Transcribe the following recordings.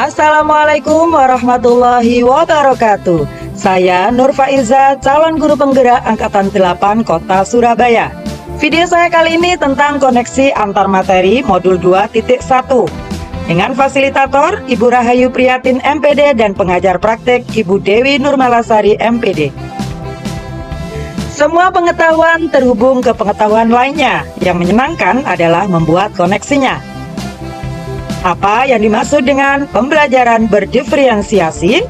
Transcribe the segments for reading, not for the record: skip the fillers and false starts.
Assalamualaikum warahmatullahi wabarakatuh. Saya Nur Faiza, calon guru penggerak Angkatan 8 Kota Surabaya. Video saya kali ini tentang koneksi antar materi modul 2.1 dengan fasilitator Ibu Rahayu Priyatin MPD dan pengajar praktek Ibu Dewi Nurmalasari MPD. Semua pengetahuan terhubung ke pengetahuan lainnya. Yang menyenangkan adalah membuat koneksinya. Apa yang dimaksud dengan pembelajaran berdiferensiasi?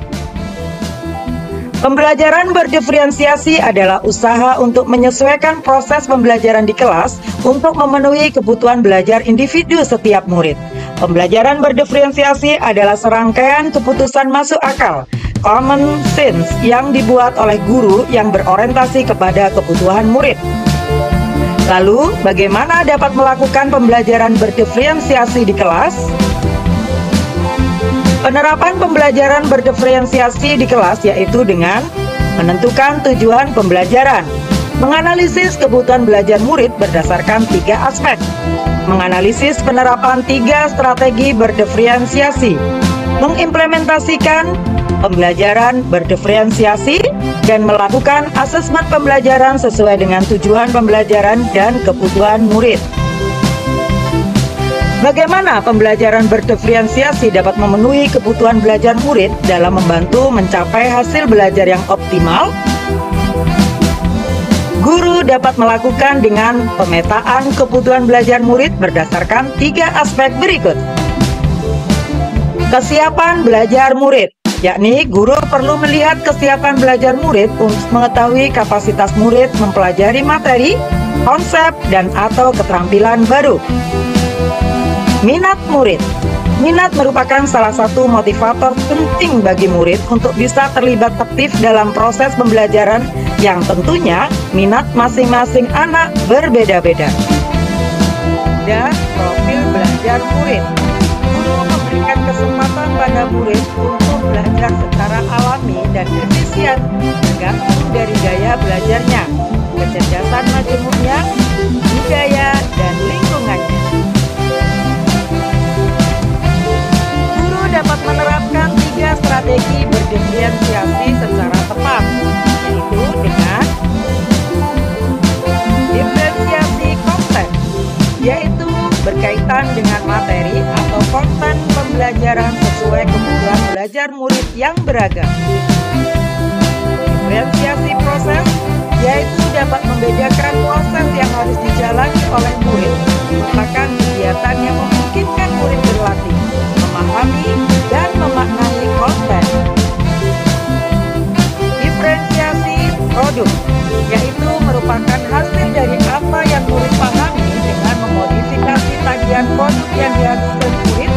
Pembelajaran berdiferensiasi adalah usaha untuk menyesuaikan proses pembelajaran di kelas untuk memenuhi kebutuhan belajar individu setiap murid. Pembelajaran berdiferensiasi adalah serangkaian keputusan masuk akal, common sense, yang dibuat oleh guru yang berorientasi kepada kebutuhan murid. Lalu, bagaimana dapat melakukan pembelajaran berdiferensiasi di kelas? Penerapan pembelajaran berdiferensiasi di kelas yaitu dengan menentukan tujuan pembelajaran, menganalisis kebutuhan belajar murid berdasarkan 3 aspek, menganalisis penerapan 3 strategi berdiferensiasi, mengimplementasikan pembelajaran berdiferensiasi, dan melakukan asesmen pembelajaran sesuai dengan tujuan pembelajaran dan kebutuhan murid. Bagaimana pembelajaran berdiferensiasi dapat memenuhi kebutuhan belajar murid dalam membantu mencapai hasil belajar yang optimal? Guru dapat melakukan dengan pemetaan kebutuhan belajar murid berdasarkan 3 aspek berikut. Kesiapan belajar murid, yakni guru perlu melihat kesiapan belajar murid untuk mengetahui kapasitas murid mempelajari materi, konsep, dan atau keterampilan baru. Minat murid. Minat merupakan salah satu motivator penting bagi murid untuk bisa terlibat aktif dalam proses pembelajaran yang tentunya minat masing-masing anak berbeda-beda. Dan profil belajar murid. Guru memberikan kesempatan pada murid untuk belajar secara alami dan efisien tergantung dari gaya belajarnya, kecerdasan majemuknya, budaya, dan lingkungannya. Guru dapat menerapkan 3 strategi berdiferensiasi secara tepat, yaitu dengan diferensiasi konten, yaitu berkaitan dengan materi atau konten pembelajaran sesuai kebutuhan belajar murid yang beragam. Diferensiasi proses, yaitu dapat membedakan proses yang harus dijalani oleh murid merupakan kegiatan yang memungkinkan murid berlatih, memahami, dan memaknai konten. Diferensiasi produk, yaitu merupakan hasil dari apa yang murid pahami dengan memodifikasi tagihan produk yang dihasilkan murid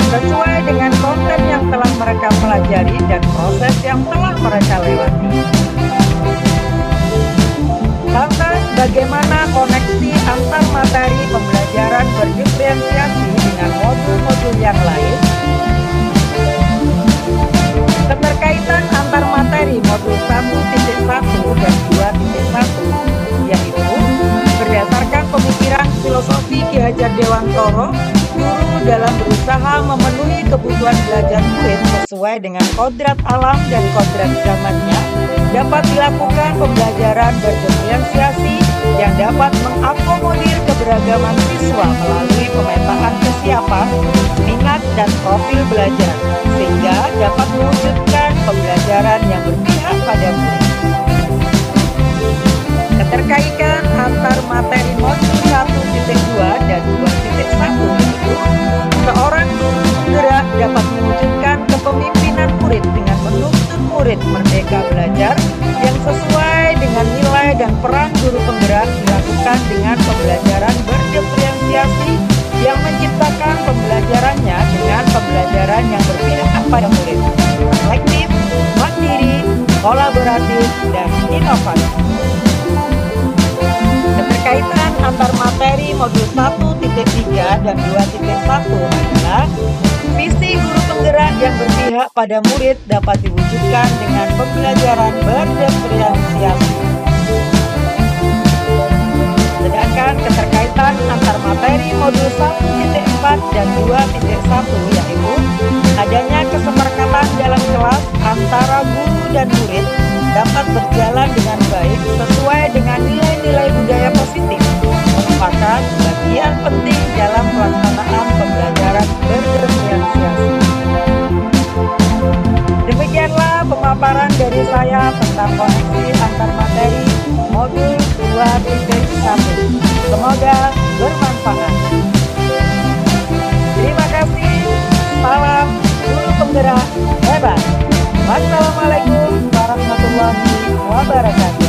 sesuai dengan konten yang telah mereka pelajari dan proses yang telah mereka lewati. Lantas, bagaimana koneksi antar materi pembelajaran berdiferensiasi dengan modul-modul yang lain? Keterkaitan antar materi modul 1.1 dan 2.1 yaitu berdasarkan pemikiran filosofi Ki Hajar Dewantoro, guru dalam berusaha memenuhi kebutuhan belajar murid sesuai dengan kodrat alam dan kodrat zamannya, dapat dilakukan pembelajaran berdiferensiasi yang dapat mengakomodir keberagaman siswa melalui pemetaan kesiapan, minat, dan profil belajar, sehingga dapat mewujudkan pembelajaran yang berpihak pada murid. Keterkaitan antar materi modul 1.2 dan 2.1 itu, seorang guru penggerak dapat mewujudkan kepemimpinan murid dengan menuntun murid merdeka belajar yang sesuai dengan nilai dan peran guru penggerak dilakukan dengan pembelajaran berdiferensiasi yang menciptakan pembelajarannya dengan pembelajaran yang berpihak pada murid, reflektif, mandiri, kolaboratif, dan inovatif. Keterkaitan antar materi modul 1.3 dan 2.1 adalah visi guru penggerak yang berpihak pada murid dapat diwujudkan dengan pembelajaran berdiferensiasi. Sedangkan keterkaitan antar materi modul 1.4 dan 2.1 yaitu adanya dan murid dapat berjalan dengan baik sesuai dengan nilai-nilai budaya positif merupakan bagian penting dalam pelaksanaan pembelajaran berdiferensiasi. Demikianlah pemaparan dari saya tentang koneksi antar materi modul 2.1. Semoga bermanfaat. Terima kasih. Salam guru penggerak hebat. Wassalamualaikum warahmatullahi wabarakatuh.